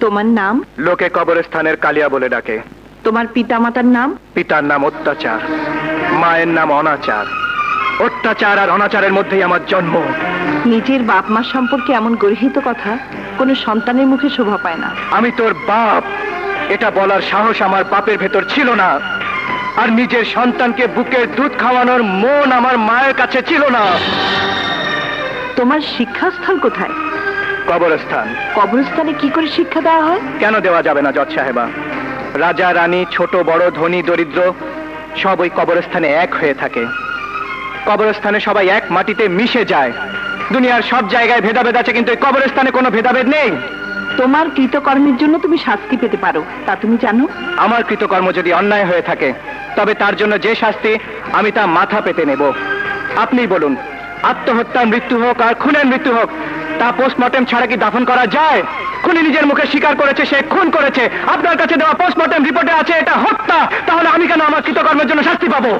তোমার নাম? লোকে কবরস্থানের কালিয়া বলে ডাকে। তোমার পিতামাতার নাম? পিতার নাম অত্যাচার, মায়ের নাম অনাচার। অত্যাচার আর অনাচারের মধ্যেই আমার জন্ম। নিজের বাপ মা সম্পর্কে এমন গর্হিত কথা কোনো সন্তানের মুখে শোভা পায় না। আমি তোর বাপ, এটা বলার সাহস আমার বাপের ভেতর ছিল না। আর নিজের সন্তানকে বুকের দুধ খাওয়ানোর মন আমার মায়ের কাছে ছিল না। তোমার শিক্ষাস্থল কোথায়? কবরস্থান। কবরস্থানে কি করে শিক্ষা দেওয়া হয়? কেন দেওয়া যাবে না জজ সাহেবা? রাজা রানী, ছোট বড়, ধনী দরিদ্র সব ওই কবরস্থানে এক হয়ে থাকে। কবরস্থানে সবাই এক মাটিতে মিশে যায়। দুনিয়ার সব জায়গায় ভেদাভেদ আছে, কিন্তু এই কবরস্থানে কোনো ভেদাভেদ নেই। তোমার কৃতকর্মের জন্য তুমি শাস্তি পেতে পারো, তা তুমি জানো? আমার কৃতকর্ম যদি অন্যায় হয়ে থাকে, তবে তার জন্য যে শাস্তি, আমি তা মাথা পেতে নেব। আপনিই বলুন, আত্মহত্যার মৃত্যু হোক আর খুনের মৃত্যু হোক, তা পোস্টমর্টেম ছাড়া কি দাফন করা যায়? খুনি নিজের মুখে স্বীকার করেছে সে খুন করেছে। আপনার কাছে দেওয়া পোস্টমর্টেম রিপোর্টে আছে এটা হত্যা। তাহলে আমি কেন আমার কৃতকর্মের জন্য শাস্তি পাবো?